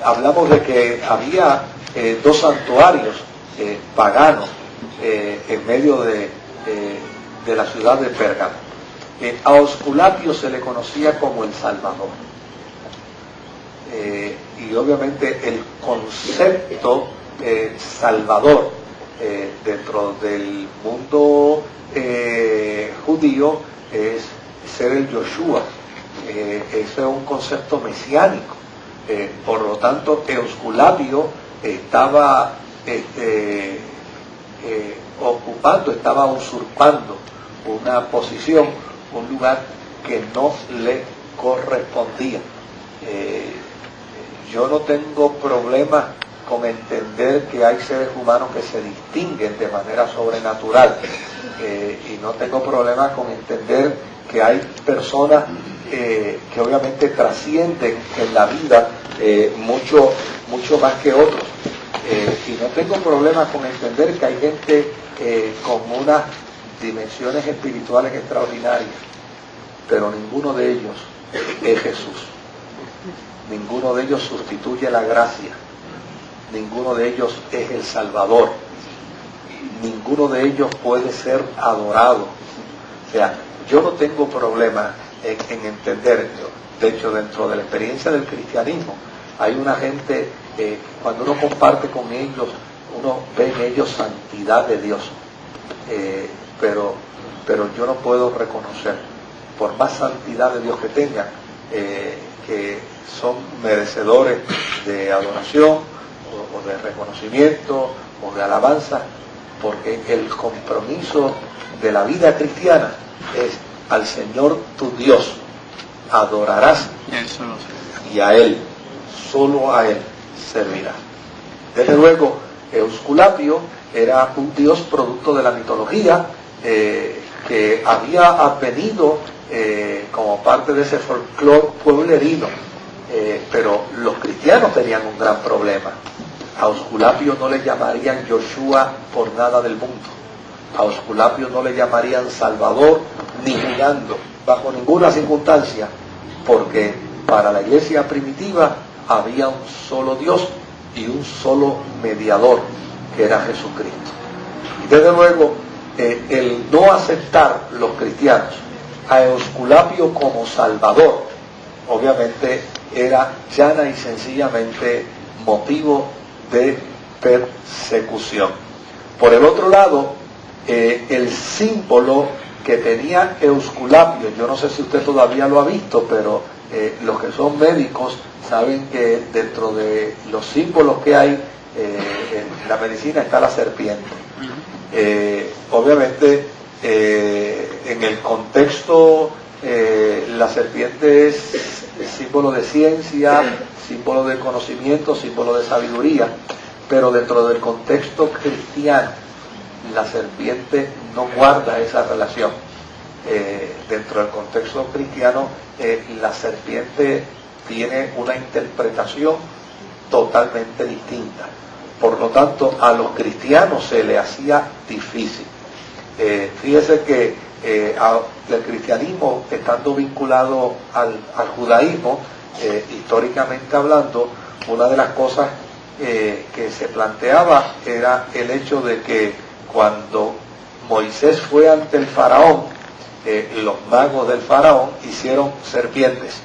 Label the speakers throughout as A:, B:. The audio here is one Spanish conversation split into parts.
A: hablamos de que había dos santuarios paganos en medio de la ciudad de Pérgamo. A Esculapio se le conocía como el Salvador. Y obviamente el concepto salvador dentro del mundo judío es ser el Yoshua. Ese es un concepto mesiánico. Por lo tanto, Esculapio estaba estaba usurpando una posición, un lugar que no le correspondía. Yo no tengo problema con entender que hay seres humanos que se distinguen de manera sobrenatural, y no tengo problema con entender que hay personas que obviamente trascienden en la vida mucho más que otros, y no tengo problema con entender que hay gente con unas dimensiones espirituales extraordinarias, pero ninguno de ellos es Jesús. Ninguno de ellos sustituye la gracia. Ninguno de ellos es el Salvador. Ninguno de ellos puede ser adorado. O sea, yo no tengo problema en entender. De hecho, dentro de la experiencia del cristianismo, hay una gente, cuando uno comparte con ellos, uno ve en ellos santidad de Dios. Pero yo no puedo reconocer, por más santidad de Dios que tengan, que son merecedores de adoración o de reconocimiento o de alabanza, porque el compromiso de la vida cristiana es al Señor tu Dios adorarás y a Él, solo a Él servirás. Desde luego, Esculapio era un dios producto de la mitología, que había advenido como parte de ese folclore pueblerino, pero los cristianos tenían un gran problema. A Esculapio no le llamarían Yoshua por nada del mundo. A Esculapio no le llamarían Salvador ni jugando, bajo ninguna circunstancia, porque para la iglesia primitiva había un solo Dios y un solo mediador, que era Jesucristo. Y desde luego, el no aceptar los cristianos a Esculapio como Salvador, obviamente era llana y sencillamente motivo de persecución. Por el otro lado, el símbolo que tenía Esculapio, yo no sé si usted todavía lo ha visto, pero los que son médicos saben que dentro de los símbolos que hay en la medicina está la serpiente. Obviamente, en el contexto, la serpiente es símbolo de ciencia, símbolo de conocimiento, símbolo de sabiduría, pero dentro del contexto cristiano, la serpiente no guarda esa relación. Dentro del contexto cristiano, la serpiente tiene una interpretación totalmente distinta. Por lo tanto, a los cristianos se le hacía difícil. Fíjese que el cristianismo, estando vinculado al judaísmo, históricamente hablando, una de las cosas que se planteaba era el hecho de que cuando Moisés fue ante el faraón, los magos del faraón hicieron serpientes,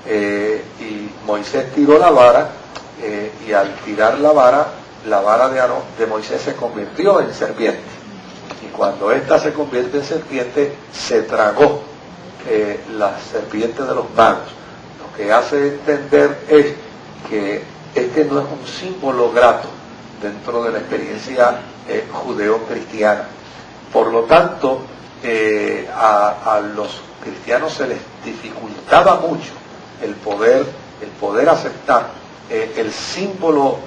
A: y Moisés tiró la vara, y al tirar la vara de Moisés se convirtió en serpiente, y cuando ésta se convierte en serpiente, se tragó la serpiente de los magos. Lo que hace entender es que este no es un símbolo grato dentro de la experiencia judeo-cristiana. Por lo tanto, a los cristianos se les dificultaba mucho el poder aceptar el símbolo,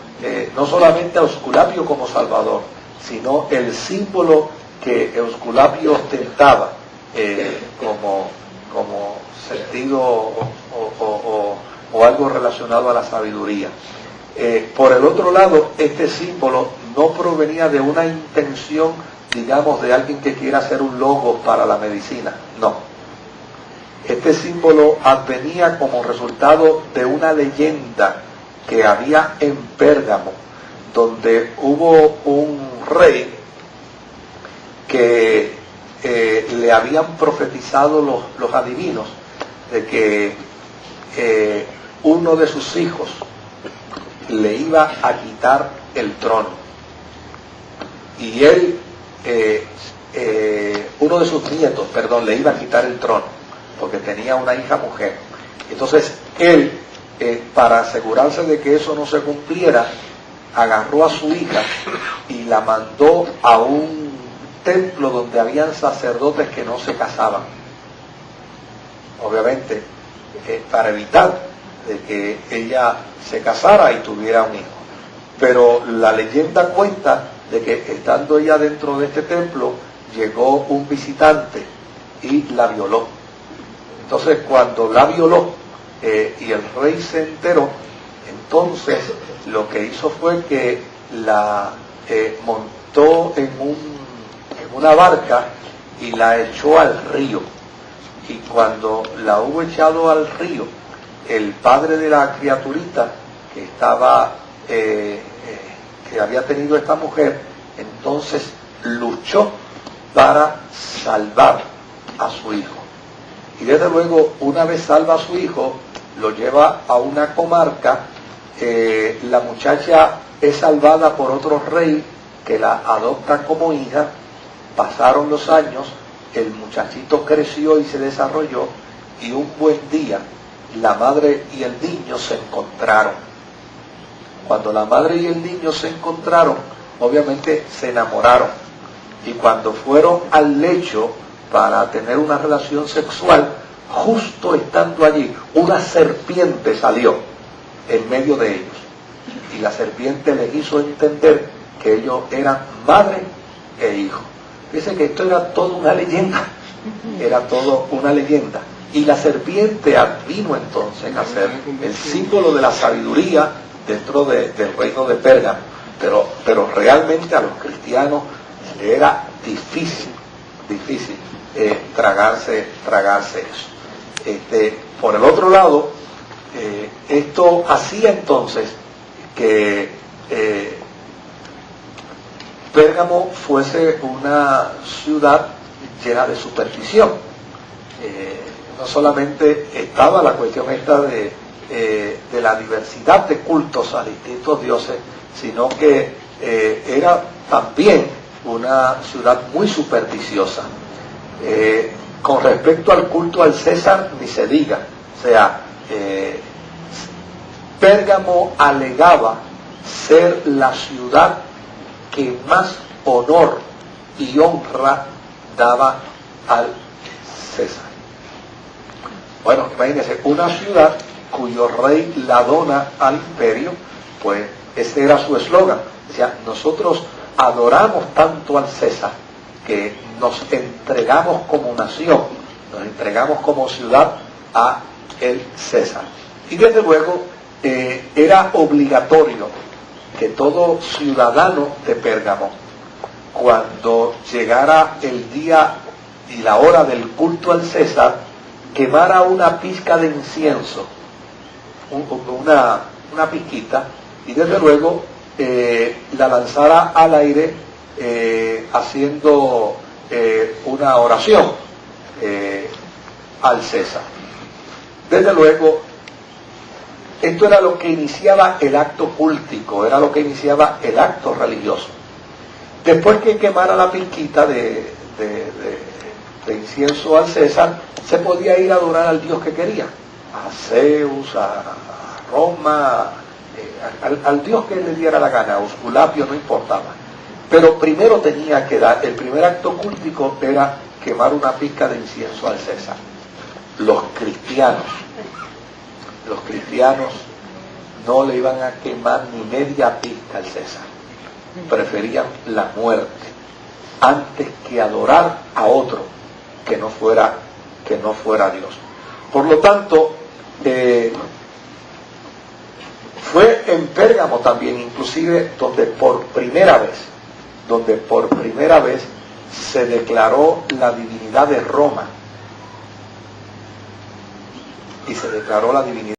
A: no solamente a Esculapio como Salvador, sino el símbolo que Esculapio ostentaba como sentido o algo relacionado a la sabiduría. Por el otro lado, este símbolo no provenía de una intención, digamos, de alguien que quiera hacer un logo para la medicina, no. Este símbolo advenía como resultado de una leyenda que había en Pérgamo, donde hubo un rey que le habían profetizado los adivinos de que uno de sus hijos le iba a quitar el trono, y él, uno de sus nietos, le iba a quitar el trono, porque tenía una hija mujer. Entonces él, para asegurarse de que eso no se cumpliera, agarró a su hija y la mandó a un templo donde habían sacerdotes que no se casaban, obviamente para evitar de que ella se casara y tuviera un hijo. Pero la leyenda cuenta de que estando ella dentro de este templo, llegó un visitante y la violó. Entonces cuando la violó y el rey se enteró, entonces lo que hizo fue que la montó en una barca y la echó al río. Y cuando la hubo echado al río, el padre de la criaturita que estaba que había tenido esta mujer, entonces luchó para salvar a su hijo. Y desde luego, una vez salva a su hijo, lo lleva a una comarca. La muchacha es salvada por otro rey que la adopta como hija. Pasaron los años, el muchachito creció y se desarrolló, y un buen día la madre y el niño se encontraron. Cuando la madre y el niño se encontraron, obviamente se enamoraron, y cuando fueron al lecho para tener una relación sexual, justo estando allí, una serpiente salió en medio de ellos, y la serpiente les hizo entender que ellos eran madre e hijo. Fíjense que esto era todo una leyenda, era todo una leyenda. Y la serpiente vino entonces a ser el símbolo de la sabiduría dentro del reino de Pérgamo. Pero realmente a los cristianos le era difícil tragarse eso. Por el otro lado, esto hacía entonces que Pérgamo fuese una ciudad llena de superstición. No solamente estaba la cuestión esta de la diversidad de cultos a distintos dioses, sino que era también una ciudad muy supersticiosa. Con respecto al culto al César, ni se diga. O sea, Pérgamo alegaba ser la ciudad que más honor y honra daba al César. Bueno, imagínense, una ciudad cuyo rey la dona al imperio, pues ese era su eslogan. Decía, nosotros adoramos tanto al César que nos entregamos como nación, nos entregamos como ciudad a el César. Y desde luego era obligatorio que todo ciudadano de Pérgamo, cuando llegara el día y la hora del culto al César, quemara una pizca de incienso, una pizquita, y desde luego la lanzara al aire haciendo una oración al César. Desde luego, esto era lo que iniciaba el acto cultico, era lo que iniciaba el acto religioso. Después que quemara la pizquita de incienso al César, se podía ir a adorar al Dios que quería, a Zeus, a Roma, al Dios que le diera la gana, a Esculapio, no importaba. Pero primero tenía que dar, el primer acto cultico era quemar una pizca de incienso al César. Los cristianos no le iban a quemar ni media pizca al César. Preferían la muerte antes que adorar a otro que no fuera Dios. Por lo tanto, fue en Pérgamo también, inclusive, donde por primera vez se declaró la divinidad de Roma, y se declaró la divinidad